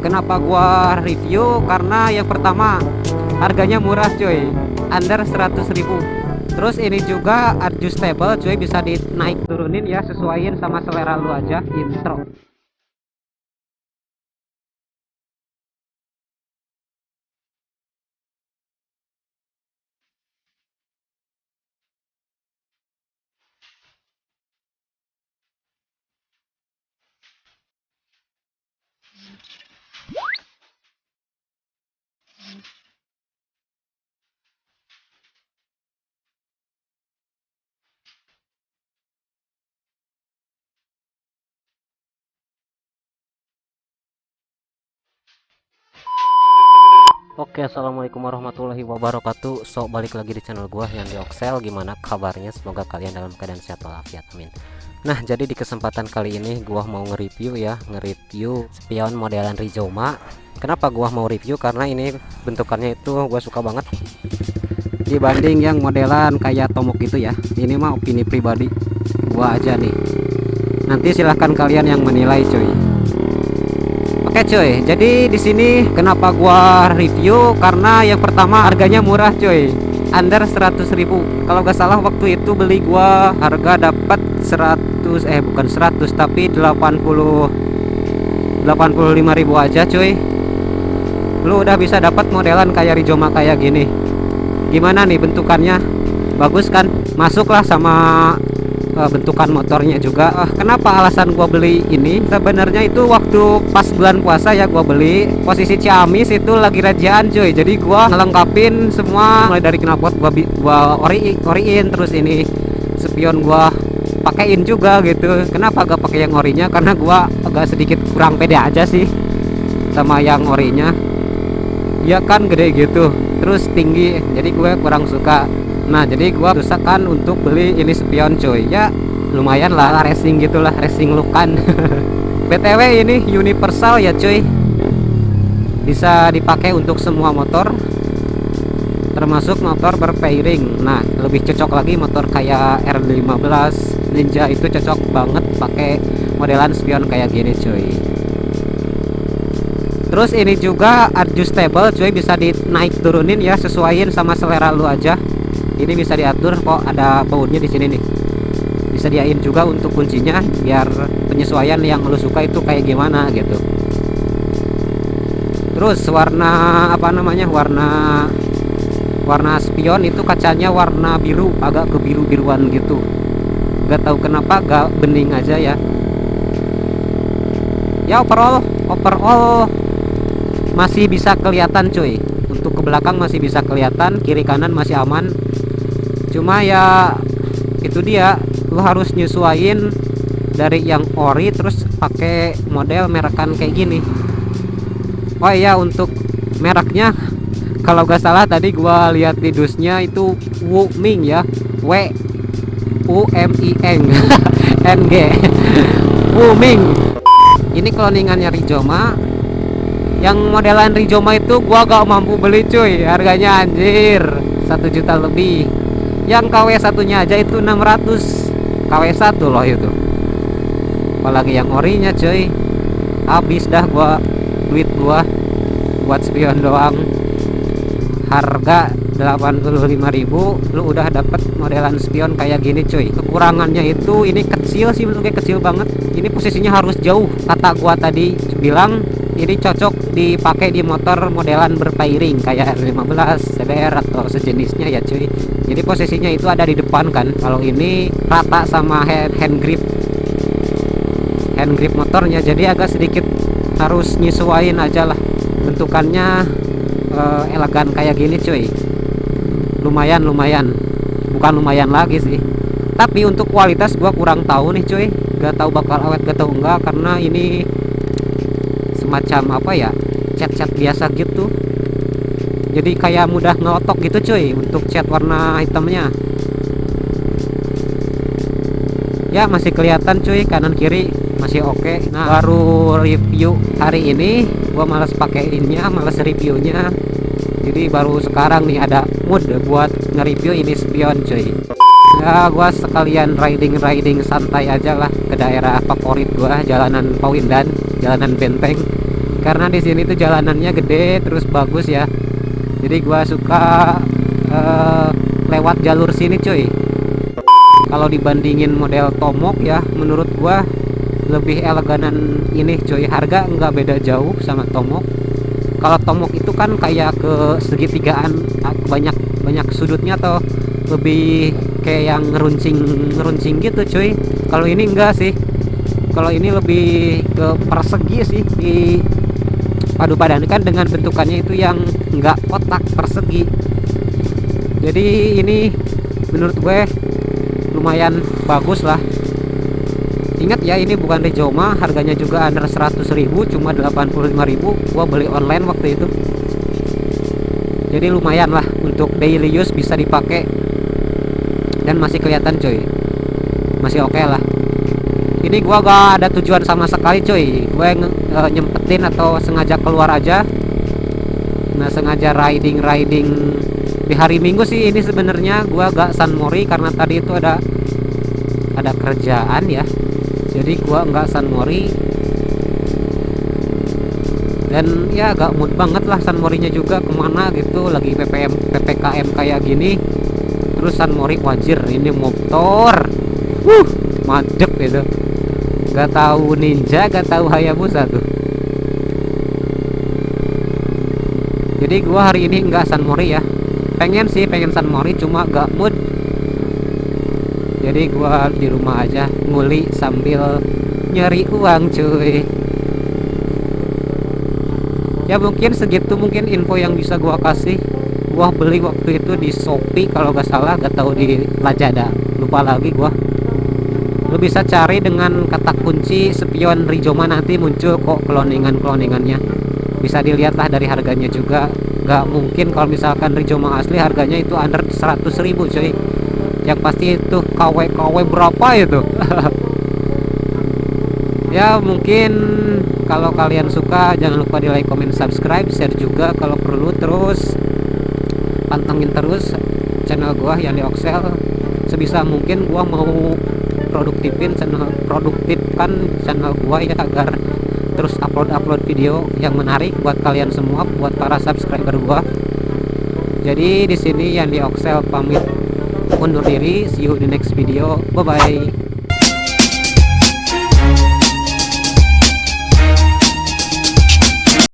kenapa gua review? Karena yang pertama harganya murah cuy, under 100.000. Terus ini juga adjustable cuy, bisa dinaik turunin ya, sesuaiin sama selera lu aja. Intro. Oke, assalamualaikum warahmatullahi wabarakatuh. So, balik lagi di channel gua yang di Oxel. Gimana kabarnya? Semoga kalian dalam keadaan sehat walafiat, amin. Nah, jadi di kesempatan kali ini gua mau nge-review ya, nge-review spion modelan Rizoma. Kenapa gua mau review? Karena ini bentukannya itu gua suka banget dibanding yang modelan kayak Tomok itu ya. Ini mah opini pribadi gua aja nih. Nanti silahkan kalian yang menilai cuy. Oke cuy, jadi di sini kenapa gua review? Karena yang pertama harganya murah cuy, under 100.000. Kalau gak salah waktu itu beli gua harga dapat 100 bukan 100 tapi 85.000 aja cuy. Lu udah bisa dapat modelan kayak Rizoma kayak gini. Gimana nih bentukannya? Bagus kan? Masuklah sama bentukan motornya juga. Kenapa alasan gua beli ini? Sebenarnya itu waktu pas bulan puasa ya gua beli. Posisi Ciamis itu lagi rajaan cuy. Jadi gua ngelengkapin semua mulai dari knalpot gua oriin, terus ini spion gua pakein juga gitu. Kenapa gak pakai yang orinya? Karena gua agak sedikit kurang pede aja sih sama yang orinya. Ya kan gede gitu, terus tinggi. Jadi gue kurang suka. Nah, jadi gua usahakan untuk beli ini spion cuy. Ya lumayan lah, racing gitulah, racing look kan. BTW ini universal ya cuy. Bisa dipakai untuk semua motor, termasuk motor berpairing. Nah, lebih cocok lagi motor kayak R15 Ninja itu cocok banget pakai modelan spion kayak gini cuy. Terus ini juga adjustable cuy, bisa dinaik turunin ya, sesuaiin sama selera lu aja. Ini bisa diatur kok, ada bautnya di sini nih. Bisa diain juga untuk kuncinya biar penyesuaian yang lu suka itu kayak gimana gitu. Terus warna apa namanya? Warna spion itu kacanya warna biru, agak ke biru-biruan gitu. Gak tahu kenapa, gak bening aja ya. Ya overall masih bisa kelihatan cuy. Untuk ke belakang masih bisa kelihatan, kiri kanan masih aman. Cuma ya itu dia, lu harus nyesuaiin dari yang ori terus pakai model merekan kayak gini. Oh iya, untuk mereknya kalau gak salah tadi gua lihat di dusnya itu Wuming ya, WUMING NG Wuming. Ini cloningannya Rizoma. Yang modelan Rizoma itu gua gak mampu beli cuy, harganya anjir 1 juta lebih. Yang KW satunya aja itu 600, KW1 loh itu. Apalagi yang orinya cuy, habis dah duit gua buat spion doang. Harga 85.000 lu udah dapet modelan spion kayak gini cuy. Kekurangannya itu ini kecil sih, bentuknya kecil banget. Ini posisinya harus jauh. Kata gua tadi bilang ini cocok dipakai di motor modelan berpairing kayak R15, CBR atau sejenisnya ya cuy. Jadi posisinya itu ada di depan kan. Kalau ini rata sama hand grip motornya, jadi agak sedikit harus nyesuaiin aja lah. Bentukannya elegan kayak gini cuy. Lumayan, bukan lumayan lagi sih. Tapi untuk kualitas gua kurang tahu nih cuy. Gak tahu bakal awet gak tahu enggak, karena ini semacam apa ya, cat biasa gitu. Jadi kayak mudah ngelotok gitu cuy untuk cat warna hitamnya. Ya masih kelihatan cuy, kanan kiri masih oke. Nah, baru review hari ini, gua males pakaiinnya, males reviewnya. Jadi baru sekarang nih ada mood buat nge-review ini spion cuy. Ya gua sekalian riding santai aja lah ke daerah favorit gua, jalanan Pauindan, jalanan Benteng. karena di sini tuh jalanannya gede terus bagus ya. Jadi gua suka lewat jalur sini cuy. Kalau dibandingin model Tomok ya, menurut gua lebih eleganan ini cuy. Harga nggak beda jauh sama Tomok. Kalau Tomok itu kan kayak ke segitigaan, banyak sudutnya, atau lebih kayak yang ngeruncing gitu cuy. Kalau ini enggak sih. Kalau ini lebih ke persegi sih, di padu padankan dengan bentukannya itu yang enggak kotak, persegi. Jadi ini menurut gue lumayan bagus lah. Ingat ya, ini bukan Rizoma, harganya juga under 100.000, cuma 85.000. Gua beli online waktu itu. Jadi lumayan lah untuk daily use, bisa dipakai dan masih kelihatan coy. Masih oke lah. Ini gua gak ada tujuan sama sekali coy. Gue nyempetin atau sengaja keluar aja. Nah, sengaja riding di hari Minggu sih ini sebenarnya. Gua gak San Mori karena tadi itu ada kerjaan ya. Jadi gua nggak San Mori, dan ya agak mood banget lah San Morinya juga kemana gitu, lagi PPKM kayak gini. Terus San Mori wajir, ini motor madep gitu, nggak tahu Ninja, nggak tahu Hayabusa tuh. Jadi gua hari ini nggak San Mori ya, pengen San Mori cuma gak mood. Jadi gua di rumah aja nguli sambil nyari uang cuy. Ya mungkin segitu mungkin info yang bisa gua kasih. Gua beli waktu itu di Shopee kalau gak salah, gak tahu di Lazada, lupa lagi gua. Lu bisa cari dengan kata kunci spion Rizoma, nanti muncul kok cloningannya. Bisa dilihat lah dari harganya juga. Gak mungkin kalau misalkan Rizoma asli harganya itu under 100.000 cuy. Yang pasti itu KW berapa itu. Ya mungkin kalau kalian suka, jangan lupa di like, comment, subscribe, share juga kalau perlu. Terus pantengin terus channel gua yang di Oxel. Sebisa mungkin gua mau produktifkan channel gua ya, agar terus upload video yang menarik buat kalian semua, buat para subscriber gua. Jadi di sini yang di Oxel pamit undur diri, see you di next video, bye bye.